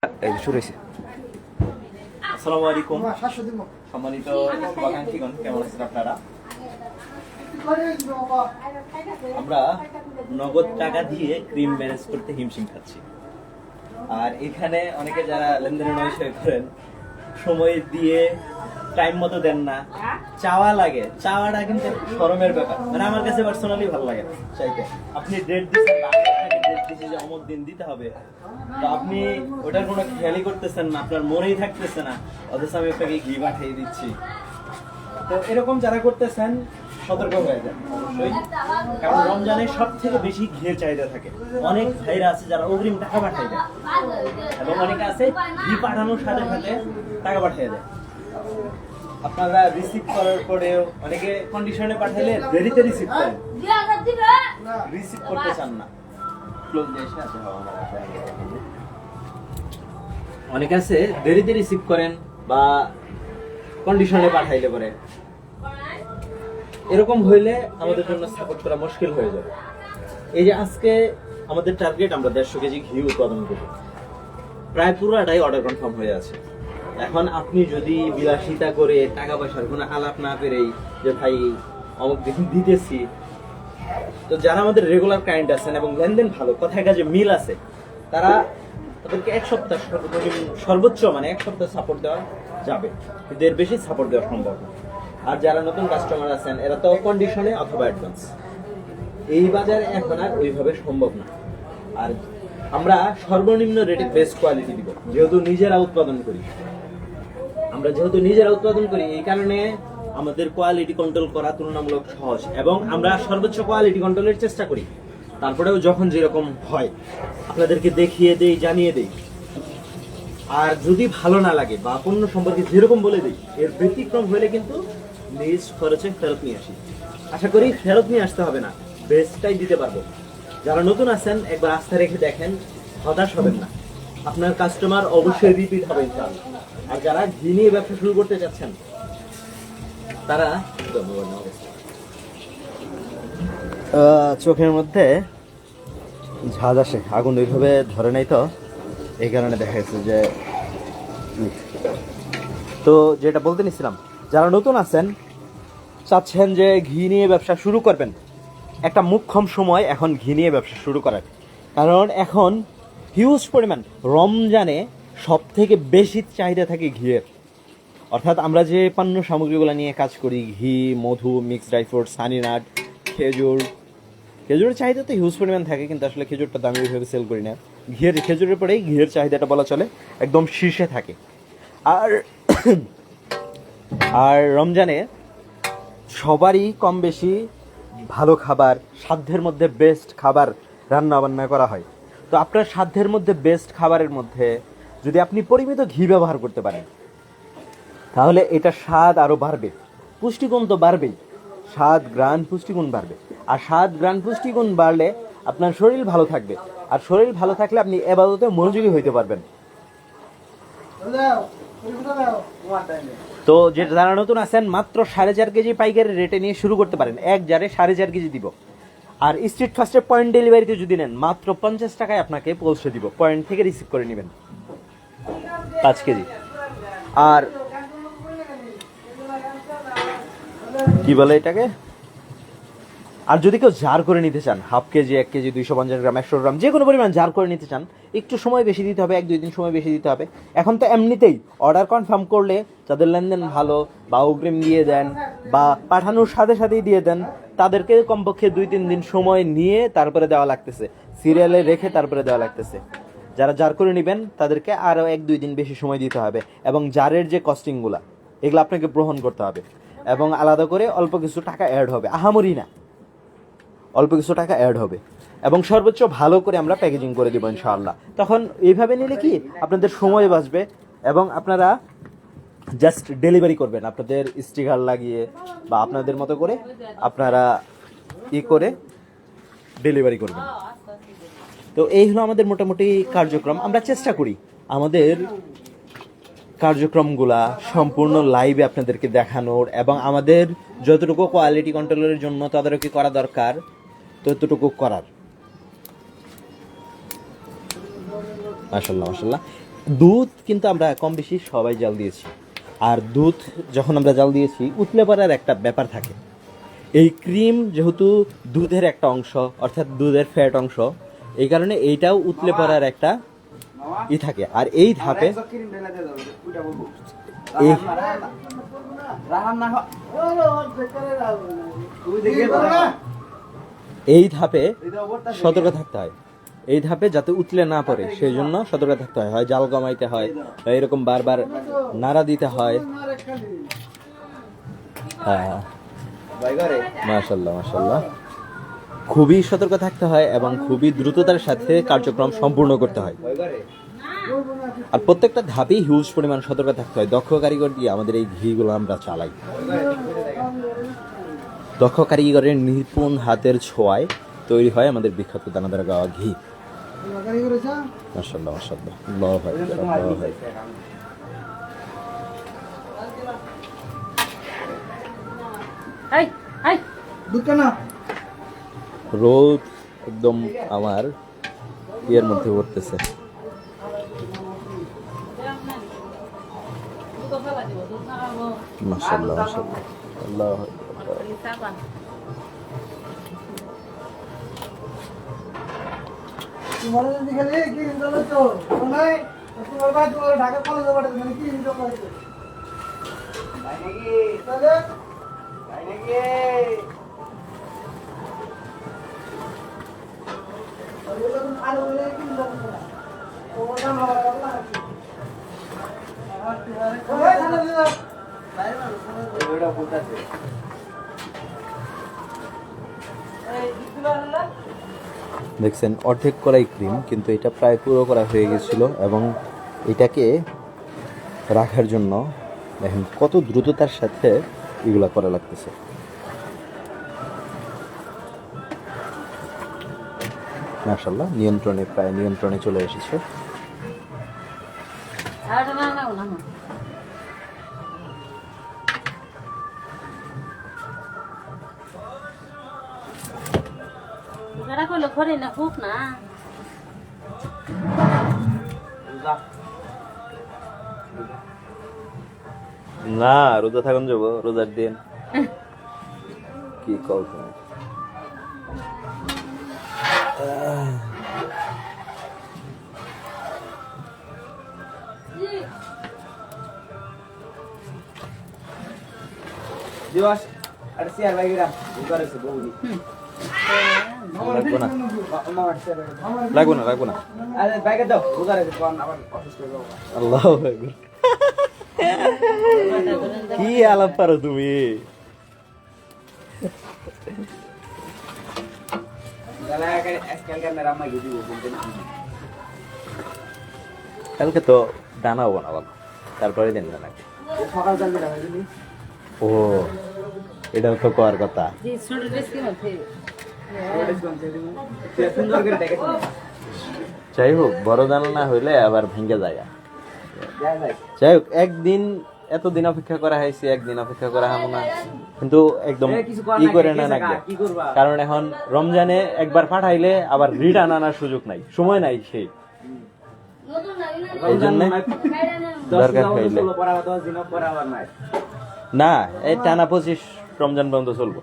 শুরু হয়েছে। আসসালামু আলাইকুম সম্মানিত শুভাকাঙ্ক্ষীগণ, কেমন আছেন আপনারা? আমরা নগদ টাকা দিয়ে ক্রিম ম্যানেজ করতে হিমশিম খাচ্ছি। আর এখানে অনেকে যারা লেনদেনের নয় করেন, সময় দিয়ে টাইম মতো দেন না, চাওয়া লাগে। চাওয়াটা কিন্তু শরমের ব্যাপার। মানে আমার কাছে পার্সোনালি ভালো লাগে না চাইতে। আপনি ডেট দিচ্ছেন, ডেট দিচ্ছে যে অমুক দিন দিতে হবে, তো আপনি ওটার কোনো খেয়ালই করতেছেন না, আপনার মনেই থাকতেছে না, অথচ আমি আপনাকে ঘি পাঠিয়ে দিচ্ছি। তো এরকম যারা করতেছেন সতর্ক হয়ে যান অবশ্যই, কারণ রমজানে সব থেকে বেশি ঘিয়ের চাহিদা থাকে। অনেক ভাইরা আছে যারা অগ্রিম টাকা পাঠিয়ে দেয়, এবং অনেকে আছে ঘি পাঠানোর সাথে সাথে টাকা পাঠিয়ে দেয়। আপনারা রিসিভ করার পরেও অনেকে কন্ডিশনে পাঠালে দেরিতে রিসিভ করেন, রিসিভ করতে চান না। অনেকে আছে দেরিতে রিসিভ করেন বা কন্ডিশনে পাঠাইলে পরে, এরকম হইলে আমাদের জন্য সাপোর্ট করা মুশকিল হয়ে যাবে। এই যে আজকে আমাদের টার্গেট, আমরা 150 কেজি ঘি উৎপাদন করব, প্রায় পুরোটাই অর্ডার কনফার্ম হয়ে আছে। এখন আপনি যদি বিলাসিতা করে টাকা পয়সার কোনো আলাপ না পেরেই যে ভাই অমুক দিন দিতেছি, তো যারা আমাদের রেগুলার ক্লায়েন্ট আছেন এবং লেনদেন ভালো, কথায় কাজে মিল আছে, তারা তাদেরকে এক সপ্তাহ সর্বোচ্চ মানে এক সপ্তাহ সাপোর্ট দেওয়া যাবে, কিন্তু এর বেশি সাপোর্ট দেওয়া সম্ভব না। আর যারা নতুন কাস্টমার আছেন, এরা তো কন্ডিশনে অথবা অ্যাডভান্স। এই বাজারে এখন আর ওইভাবে সম্ভব না। আর আমরা সর্বনিম্ন রেটে বেস্ট কোয়ালিটি দিব, যেহেতু নিজেরা উৎপাদন করি। এই কারণে আমাদের কোয়ালিটি কন্ট্রোল করা তুলনামূলক সহজ, এবং আমরা সর্বোচ্চ কোয়ালিটি কন্ট্রোলের চেষ্টা করি। তারপরেও যখন যেরকম হয় আপনাদেরকে দেখিয়ে দেই, জানিয়ে দেই। আর যদি ভালো না লাগে বা পণ্য সম্পর্কে যেরকম বলে দিই, এর ব্যতিক্রম হলে কিন্তু নিজ খরচে ফেরত নিয়ে আসি। আশা করি ফেরত নিয়ে আসতে হবে না, বেস্টটাই দিতে পারবো। যারা নতুন আছেন একবার আস্থা রেখে দেখেন, হতাশ হবেন না, আপনার কাস্টমার অবশ্যই রিপিট হবে ইনশাআল্লাহ। আর যারা ঘি নিয়ে ব্যবসা শুরু করতে চাচ্ছেন, তারা চোখের মধ্যে ঝাঁজ আসে, আগুন ওইভাবে ধরে নাই, তো এই কারণে দেখা গেছে যে। তো যেটা বলতে নিছিলাম, যারা নতুন আছেন, চাচ্ছেন যে ঘি নিয়ে ব্যবসা শুরু করবেন, একটা মুখ্যম সময় এখন ঘি নিয়ে ব্যবসা শুরু করার। কারণ এখন হিউজ পরিমাণ রমজানে সব থেকে বেশি চাহিদা থাকে ঘিয়ের। অর্থাৎ আমরা যে পণ্য সামগ্রীগুলো নিয়ে কাজ করি, ঘি, মধু, মিক্সড ড্রাই ফ্রুট, সানিনাট, খেজুরের চাহিদা তো হিউজ পরিমাণ থাকে, কিন্তু আসলে খেজুরটা দামি ওইভাবে সেল করি না। খেজুরের পরেই ঘিয়ের চাহিদাটা বলা চলে একদম শীর্ষে থাকে। আর আর রমজানে সবারই কম বেশি ভালো খাবার, সাধ্যের মধ্যে বেস্ট খাবার রান্না বান্না করা হয়। তো আপনার সাধ্যের মধ্যে বেস্ট খাবারের মধ্যে যদি আপনি পরিমিত ঘি ব্যবহার করতে পারেন, তাহলে এটা স্বাদ আরও বাড়বে, পুষ্টিগুণ তো বাড়বেই, স্বাদ, ঘ্রাণ, পুষ্টিগুণ বাড়বে। আর স্বাদ, ঘ্রাণ, পুষ্টিগুণ বাড়লে আপনার শরীর ভালো থাকবে, আর শরীর ভালো থাকলে আপনি ইবাদতে মনোযোগী হইতে পারবেন। তো যারা নতুন আছেন, মাত্র 4.5 কেজি পাইকারি রেটে নিয়ে শুরু করতে পারেন। এক জারে 4.5 কেজি দিব। আর স্ট্রিট ফাস্টের পয়েন্ট ডেলিভারিতে যদি নেন, মাত্র 50 টাকায় আপনাকে পৌঁছে দিব, পয়েন্ট থেকে রিসিভ করে নেবেন 5 কেজি। আর কি বলে এটাকে, আর যদি কেউ জার করে নিতে চান, হাফ কেজি, 1 কেজি, 250 গ্রাম, 100 গ্রাম, যে কোনো পরিমাণ জার করে নিতে চান, একটু সময় বেশি দিতে হবে, 1-2 দিন সময় বেশি দিতে হবে। এখন তো এমনিতেই অর্ডার কনফার্ম করলে যাদের লেনদেন ভালো বা অগ্রিম দিয়ে দেন বা পাঠানোর সাথে সাথেই দিয়ে দেন, তাদেরকে কমপক্ষে 2-3 দিন সময় নিয়ে তারপরে দেওয়া লাগতেছে, সিরিয়ালে রেখে তারপরে দেওয়া লাগতেছে। যারা জার করে নেবেন তাদেরকে আরও 1-2 দিন বেশি সময় দিতে হবে, এবং জারের যে কস্টিংগুলো, এগুলো আপনাকে গ্রহণ করতে হবে, এবং আলাদা করে অল্প কিছু টাকা অ্যাড হবে, আহামরি না, অল্প কিছু টাকা অ্যাড হবে, এবং সর্বোচ্চ ভালো করে আমরা প্যাকেজিং করে দেবো ইনশাআল্লাহ। তখন এইভাবে নিলে কি আপনাদের সময় বাঁচবে, এবং আপনারা জাস্ট ডেলিভারি করবেন আপনাদের স্টিকার লাগিয়ে বা আপনাদের মতো করে আপনারা করে ডেলিভারি করবেন। তো এই হলো আমাদের মোটামুটি কার্যক্রম। আমরা চেষ্টা করি আমাদের কার্যক্রমগুলা সম্পূর্ণ লাইভে আপনাদেরকে দেখানোর, এবং আমাদের যতটুকু কোয়ালিটি কন্ট্রোলের জন্য তদারকি করা দরকার ততটুকু করার। মাশাআল্লাহ মাশাআল্লাহ। দুধ কিন্তু আমরা কম বেশি সবাই জাল দিয়েছি, আর দুধ যখন আমরা জাল দিয়েছি উতলে পড়ার একটা ব্যাপার থাকে। এই ক্রিম যেহেতু দুধের একটা অংশ, অর্থাৎ দুধের ফ্যাট অংশ, এই কারণে এইটাও উতলে পড়ার একটা থাকে। আর এই ধাপে এই ধাপে সতর্ক থাকতে হয়। এই ধাপে যাতে উতলে না পড়ে সেই জন্য সতর্ক থাকতে হয়। হয় জাল কমাইতে হয়, বা এরকম বারবার নাড়া দিতে হয়। হ্যাঁ, মাশাআল্লাহ মাশাআল্লাহ, খুবই সতর্ক থাকতে হয় এবং খুবই দ্রুততার সাথে কার্যক্রম সম্পূর্ণ করতে হয়। আর প্রত্যেকটা ধাপেই হিউজ পরিমাণ সতর্ক থাকতে হয়। দক্ষ কারিগর দিয়ে আমাদের এই ঘিগুলো আমরা চালাই। দক্ষ কারিগরের নিপুণ হাতের ছোঁয়ায় তৈরি হয় আমাদের বিখ্যাত দানাদার গাওয়া ঘি। মাশাআল্লাহ মাশাআল্লাহ, আল্লাহু আকবার, আল্লাহু আকবার। রোদ একদম আমার ইয়ের মধ্যে পড়তেছে। মাশাআল্লাহ মাশাআল্লাহ, আল্লাহু আকবার। দেখছেন অর্ধেক করাই ক্রিম, কিন্তু এটা প্রায় পুরো করা হয়ে গেছিল। এবং এটাকে রাখার জন্য দেখেন কত দ্রুততার সাথে এগুলা করা লাগতেছে। মাশাআল্লাহ, প্রায় নিয়ন্ত্রণে চলে এসেছে। না, রোজা থাকুন যাব, রোজার দিন কি কল তুমি। দিবস আর সিআর ভাইরা করেছে বহুদি লাগবো না আরে বাইকে দাও বুঝারে কোন আবার অসুস্থ হয়ে যাবো। আল্লাহু আকবার, কি আলাপ পারো তুমি। কালকে তো দানাও বানাবো, তারপরে দিন দানা। সকাল জানবি না ভাই। ও, এটাও তো করার কথা। যাই হোক, বড় দানা না হইলে আবার ভেঙে যায়। যাই হোক, একদিন এতদিন অপেক্ষা করা হয়েছে, একদিন অপেক্ষা করা হবো না, কিন্তু একদম ই করে না নাকি। কারণ এখন রমজানে একবার পাঠাইলে আবার রিটার্ন আনার সুযোগ নাই, সময় নাই সেই। এই জন্য দরকার হইলে না, এই টানা 25 রমজান পর্যন্ত চলবো,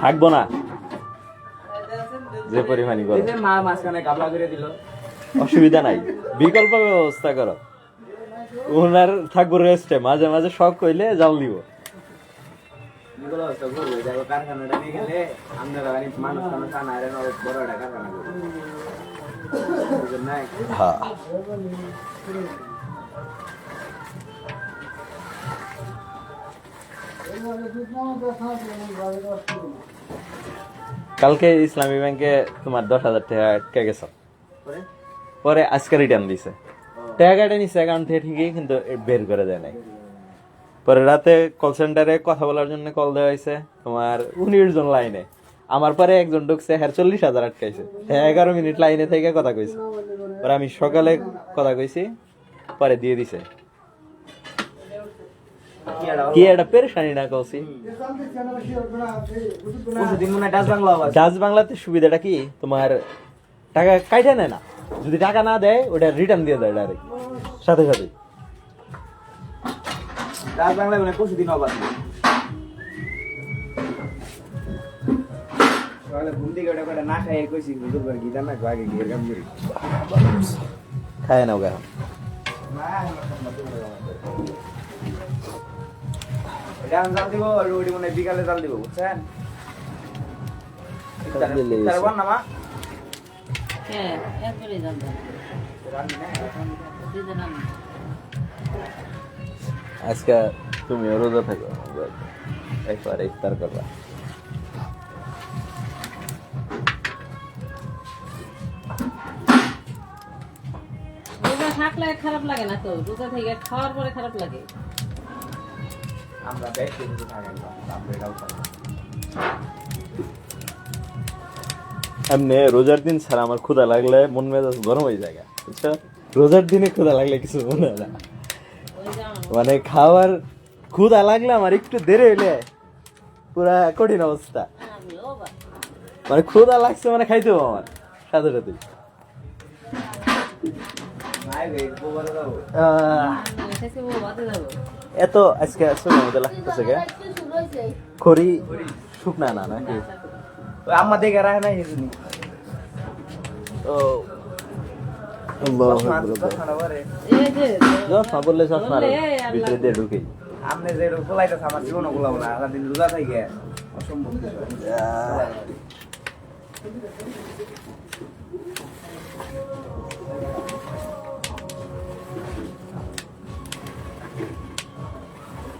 থাকবো না যে পরিমাণই করো। মা মাঝখানে গাবলা করে দিল, অসুবিধা নাই, বিকল্প ব্যবস্থা করো। ওনার থাকবো রেস্টে, মাঝে মাঝে শখ হইলে জাল দিব। কারখানাটা নিয়ে গেলে আপনারা মানুষ বড় একটা কারখানা করবো। হ্যাঁ, কালকে ইসলামী ব্যাংকে তোমার 10,000 টাকা আটকে গেছ, পরে আজকে রিটার্ন দিছে। টাকাটা নিচ্ছে অ্যাকাউন্ট থেকে ঠিকই, কিন্তু বের করে দেয় নাই। পরে রাতে কল সেন্টারে কথা বলার জন্য কল দেওয়া হয়েছে, তোমার 19 জন লাইনে। আমার পরে একজন ঢুকছে, হ্যাঁ 40,000 আটকাইছে। হ্যাঁ 11 মিনিট লাইনে থেকে কথা কইছে। পরে আমি সকালে কথা কইছি, পরে দিয়ে দিছে। কি একটা পেরেশানি না কইছি। ডাচ বাংলাতে সুবিধাটা কি, তোমার টাকা কাইটা নেয় না, যদি টাকা না দেয় ওটা রিটার্ন দিয়ে দেয় ডাইরেক্ট সাথে সাথে। রাত বাংলা মানে পরশু দিন অবাধ সকালে ঘুম থেকে ওটা করে না খাই কইছি হুজুর করে গিয়ে না আগে গিয়ে কাম করি খায় না ওকে এখন। এটা আমি জাল দিব আর ওটি মনে হয় বিকালে জাল দিব বুঝছেন তার বল না মা হ্যাঁ একবারই জানতাম দিদি নাম আজকে তুমি রোজা থাকো, একবার ইফতার করবা। রোজা থাকলে খারাপ লাগে না তো, রোজা থেকে খাওয়ার পরে খারাপ লাগে। আমরা ব্যাগ কিছু থাকেন না আমরা এটাও খাই এমনি রোজার দিন ছাড়া আমার ক্ষুধা লাগলে মন মেজাজ গরম হয়ে যায়, বুঝছো? রোজার দিনে ক্ষুধা লাগলে কিছু মনে হয় না, ওই যে আমার মানে খাওয়ার ক্ষুধা লাগলে আমার একটু দেরি হইলে পুরা কঠিন অবস্থা। আমিও বা মানে ক্ষুধা লাগছে মানে খাইতে হবে আমার সাথে সাথে। নাই রে গোবরে দাও আমি এসেছি ও বাদে যাবো। এত আজকে সময় মধ্যে লাগতেছে গে খড়ি শুকনা না নাকি? ওই আম্মা দেখে রাখে না এজন্য ও আল্লাহু আকবার। এই যে চশমা বললে চশমা বললে, আল্লাহ। ভিতরে দিয়ে ঢুকে আপনি যে ফলাইতেছে আমার জীবনও গোলাম না সারা দিন রোজা থাকে অসম্ভব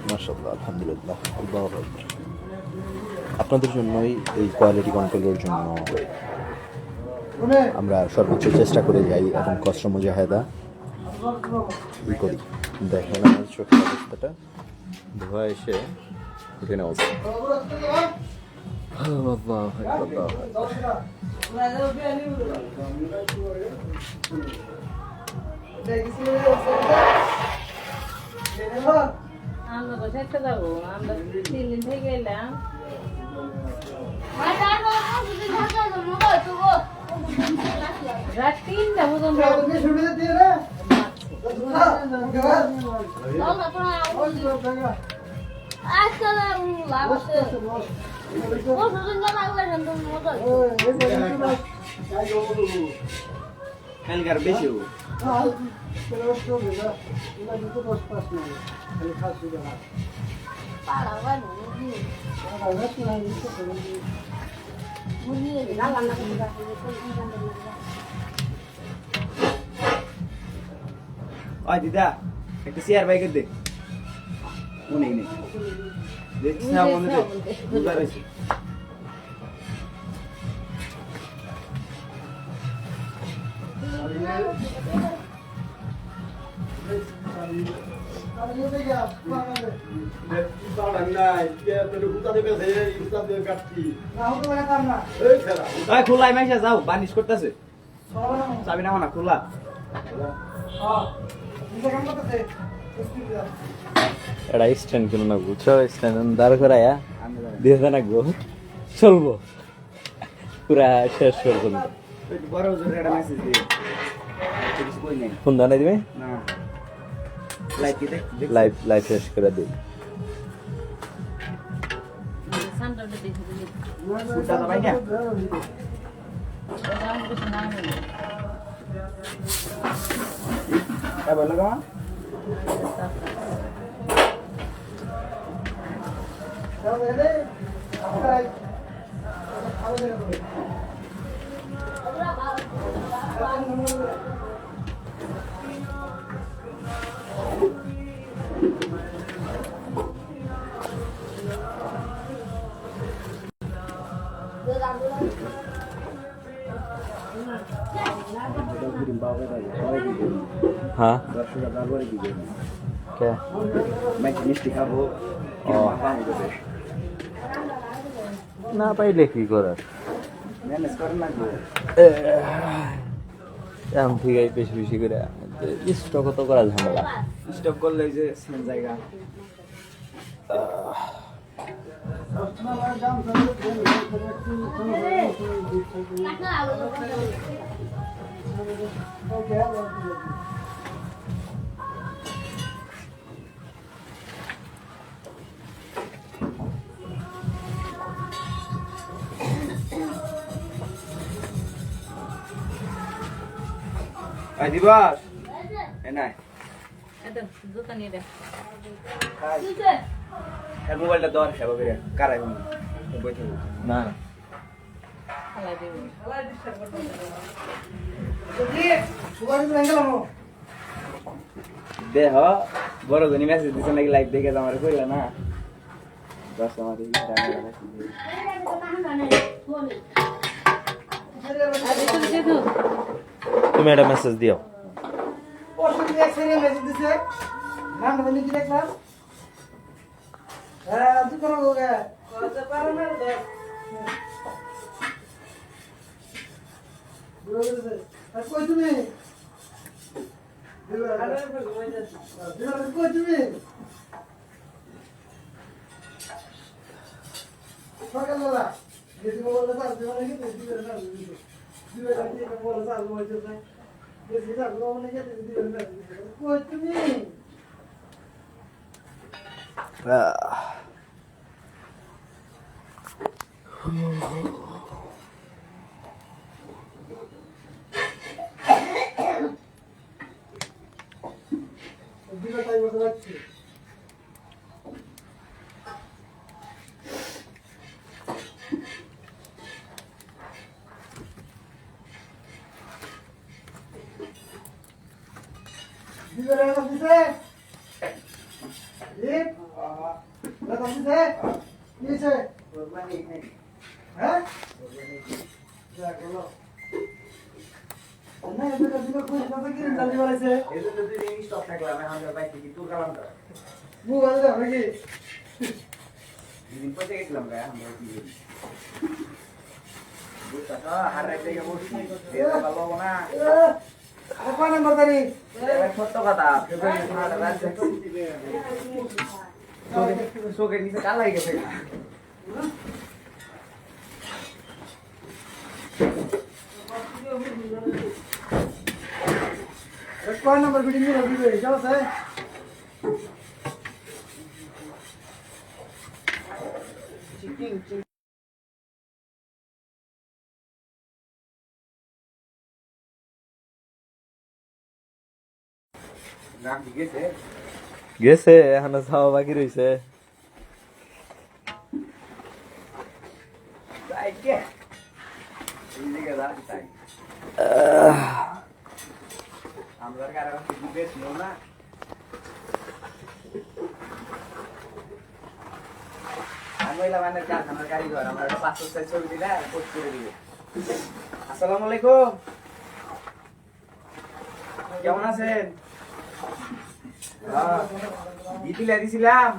মাশাআল্লাহ, আলহামদুলিল্লাহ, আল্লাহু আকবার। আপনাদের জন্যই এই কোয়ালিটি কন্ট্রোলের জন্য আমরা সর্বোচ্চ চেষ্টা করে যাই এবং কষ্ট মুজাহেদা করি। দেখেন আমার চোখের অবস্থাটা, ধোয়া এসে উঠে নেওয়া উচিত। আমরা তো থাকতে যাবো, আমরা 3 দিন থেকে এলাম। রাত 3টা পর্যন্ত কালকার বেশি হবো ওই দিদা একটা চেয়ার বাইকের দে অনেক নেই দেখছি না মনে হচ্ছে বুঝা রয়েছে খোলা মাইসা যাও বানিশ করতেছে চাবি না না খোলা এটা স্ট্যান্ড কিনো না, বুঝছো? স্ট্যান্ড দাঁড় করায়া দিয়ে না গো, চলবো পুরা শেষ পর্যন্ত। বড় হুজুর একটা মেসেজ দিয়ে কিছু কই নাই ফোন দাও না দিবে, না লাইভ কি দেখ লাইভ শেষ করে দিই। সানটাতে দেখে দিলি। ফুটা তো ভাই না ওটা আমি কিছু না হলো। क्या बोल लगा হ্যাঁ 10 টাকা করে দিবে কে मैं मिষ্টি খাবো না পাইলে কি করার, ম্যানেজ করে না গো এখন থেকে বেশি বেশি করে স্টক তো করা ঝামেলা। স্টপ করলে যে সেম জায়গা এই দিবস এ নাই এত জুতা নিয়ে দে এর মোবাইলটা দর খাবো করে কারাই মনে বইতে না খালাই দিবি দেহ বড় জনি মেসেজ দিছে নাকি লাইভ দেখে আমার কইলা না দশ আমার তুমি একটা মেসেজ দিও সকালবেলা গেছি মোবাইলটা চার্জ দেওয়া নাকি তুমি তাই বসে যাচ্ছি Viva la noticia! Lip! La noticia! Niche! হ্যাঁ? যা গেল। না এটা দিলে কই কথা কি জানি বলেছে? এজন্য তুই এই স্টক থাকলাম আমাদের বাইক কি তোর কালাম দাও মোবাইল দাও নাকি? দিন পথে গেছিলাম গায় আমরা কি বুঝতা তো হার রাইতে গিয়ে বসছি এর ভালো হবে না কয় নাম্বার গাড়ি? এটা ছোট কথা ফেব্রুয়ারি 9 রাতে সোকে নিচে কাল লাগে গেছে কয় নাম্বার বিল্ডিং এর দিবে যাও স্যার নাম গেছে গেছে এখানে যাওয়া বাকি রয়েছে তাই কে এই দিকে যা তাই আমরা কারণ কি বেশ না আমি এলাম আমার কারখানার কারিগর আমার একটা পাসপোর্ট সাইজ ছবি দিলে পোস্ট করে দিবে আসসালামু আলাইকুম কেমন আছেন দিলে দিছিলাম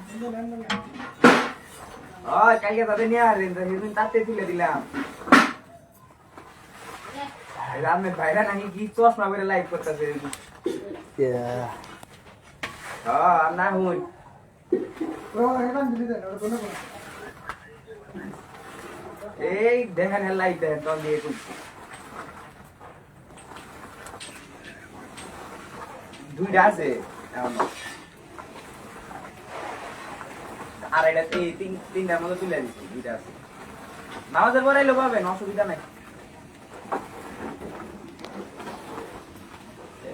কালকে তাদের নিয়ে আসেন সেদিন তাতে তুলে দিলাম রামের ভাইরা নাকি কি চশমা করে লাইভ করতেছে আর না হুন এই দেখেন লাইভ দেখেন তখন দিয়ে করছি দুইটা আছে এখনো আর এটা তিনটার মতো তুলে দিচ্ছি দুইটা আছে নামাজের পরে এলো পাবেন অসুবিধা নাই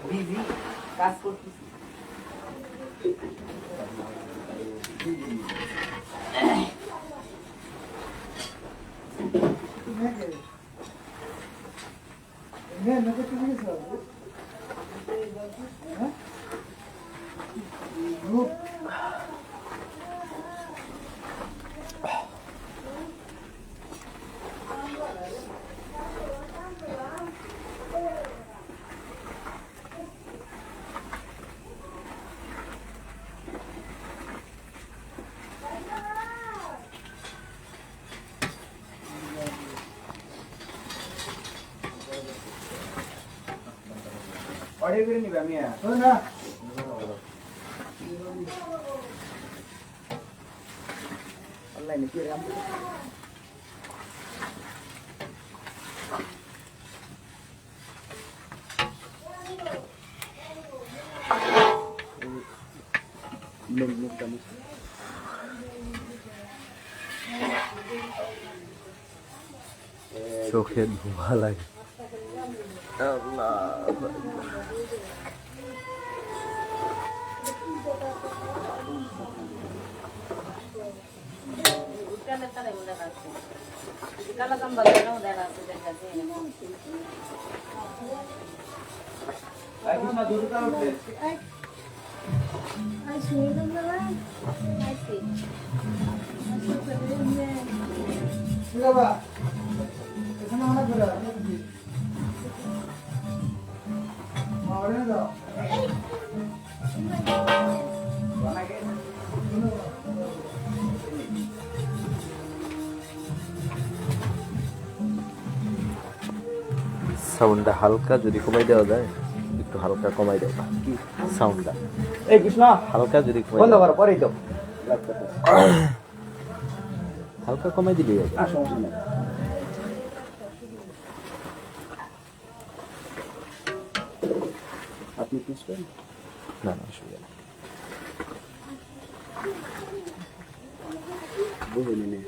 বিজি কাজ করতেছি অর্ডার করে নিবে আমি না অনলাইনে কি রাম মুখটা মুখ চোখে ধোঁয়া লাগে। আল্লাহ উঠানে তারে মনে রাখছে কালা কাম বাজানো দেখা আছে দেখা যায় কৃষ্ণা দুধ কা উঠে বাবা এখানে অনেক ঘোরা মারে দাও সাউন্ডটা হালকা যদি কমাই দেওয়া যায়, একটু হালকা কমাই দেওয়া সাউন্ডটা এই কৃষ্ণা হালকা যদি কমাই বন্ধ দেওয়া করো পরেই তো হালকা কমাই দিলেই হবে। সমস্যা নেই আপনি বুঝবেন না না অসুবিধা নেই। বুঝুন নে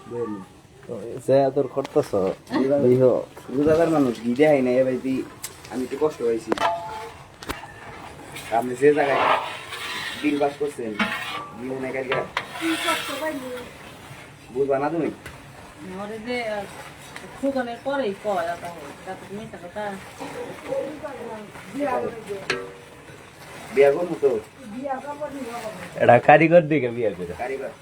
বুঝুন যে আদর করতেছ রোজাদার মানুষ ঘি দেয় না এবার আমি তো কষ্ট হয়েছি আপনি যে জায়গায় বিল বাস করছেন বিল না কালকে বুঝবা না তুমি ওরে যে সুগানের পরেই কয় তারপর মিথ্যা কথা বিয়া করবো তো এটা কারিগর দিকে বিয়ে করে কারিগর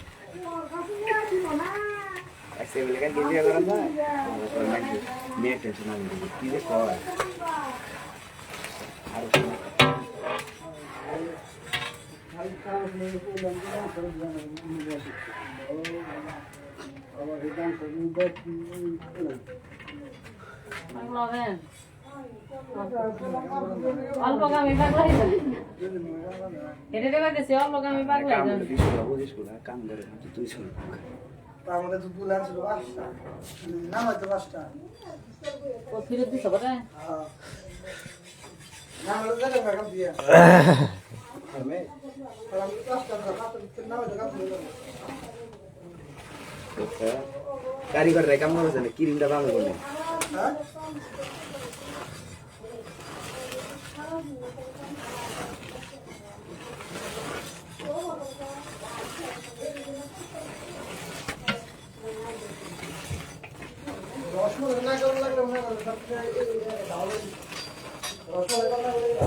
একসে বলে কালকে বিয়া করান না মেয়ে টেনশন আমি কি যে কয় আর পাগলাবেন অল্প গামি পাগলাই যান এটা দেখা গেছে অল্প গামি পাগলাই কাম যান করে দিস বুঝিস কাম করে তুই শুন তার মধ্যে তো তুলে আনছিল পাঁচটা নামাইতে পাঁচটা ও ফিরে দিছ বটে নামাইতে জায়গা মেকআপ দিয়ে আমি আমি পাঁচটা নামাইতে কাজ করে কারিগর রে কাম করছে না কিরিমটা ভালো করে হ্যাঁ রসমলাই না কেমন লাগলো মনে করো সবচেয়ে রসমলাই কেমন লাগলো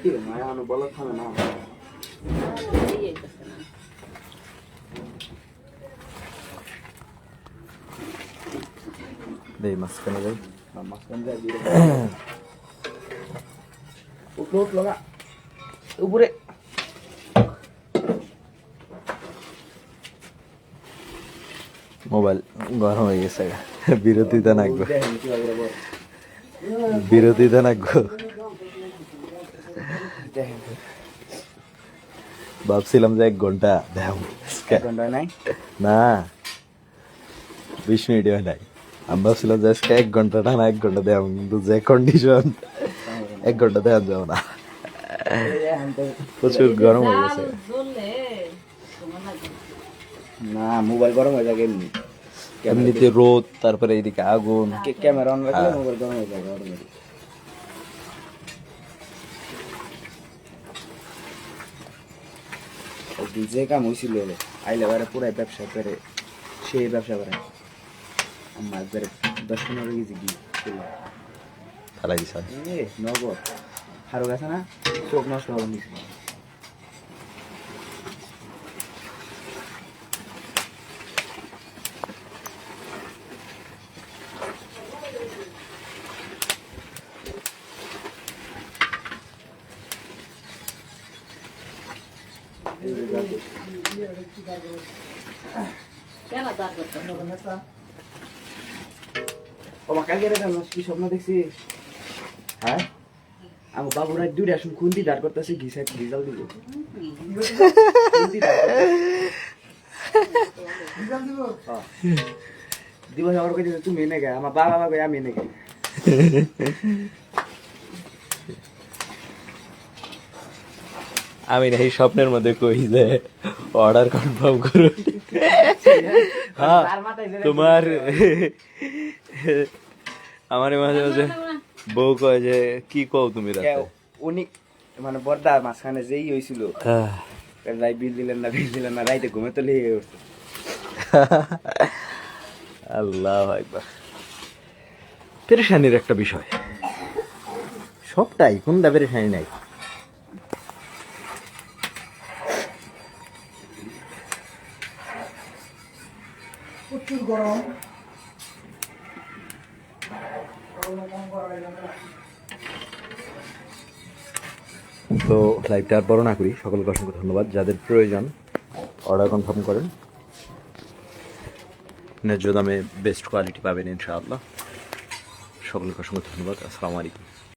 কি মায়া আনো বলো থামে না দেই মাঝখানে যাই মাঝখান দিয়ে দিয়ে উঠলো উঠলো না উপরে মোবাইল গরম হয়ে গেছে বিরতিতে নাকবো দেখেন কিভাবে বল বিরতিতে নাকবো দেখেন ভাবছিলাম যে 1 ঘন্টা দেখ ঘন্টা নাই না 20 মিনিট হয় নাই আমি ভাবছিলাম যে আজকে 1 ঘন্টা না 1 ঘন্টা দেখ কিন্তু যে কন্ডিশন 1 ঘন্টা দেওয়া যাবে না প্রচুর গরম হয়ে গেছে বললে তোমার লাগে না মোবাইল গরম হয়ে যায় এমনি এমনিতে রোদ তারপরে এইদিকে আগুন ক্যামেরা অন রাখলে মোবাইল গরম হয়ে যাবে অটোমেটিক যে কাম হয়েছিল আইলে বারে পুরাই ব্যবসা করে সেই ব্যবসা করে আমার বেড়ে 10-15 কেজি কি ফেলাই দিছে নগদ হারো গেছে না চোখ নষ্ট হবে নিচে কেন দাঁড় করতে নেতা ও মা কালকে রাতে আমি কি স্বপ্ন দেখছি হ্যাঁ আমার বাবুরা দুইটা আসুন খুন্তি দাঁড় করতেছে ঘিসাই রেজাল্ট দিব খুন্তি দাঁড় করতেছে। রিজাল্ট দিব হ্যাঁ। দিবস আমার কইছে তুমি এনে গে আমার বাবা কই আমি এনে গে আমি এই স্বপ্নের মধ্যে কই যে অর্ডার কনফার্ম করুন হ্যাঁ তার মাথায় ধরে তোমার আমার মাঝে মাঝে বউ কয় যে কি কও তুমি রাতে উনি মানে বর্দা মাঝখানে যেই হয়েছিল রাই বিল দিলেন না রাইতে ঘুমে তো লেগে উঠছে আল্লাহ একবার পেরেশানির একটা বিষয় সবটাই কোনটা পেরেশানি নাই প্রচুর গরম গরম কম করা যায় না তো লাইভটা আর বড় না করি সকলকে অসংখ্য ধন্যবাদ যাদের প্রয়োজন অর্ডার কনফার্ম করেন ন্যায্য দামে বেস্ট কোয়ালিটি পাবেন ইনশাআল্লাহ সকলকে অসংখ্য ধন্যবাদ আসসালামু আলাইকুম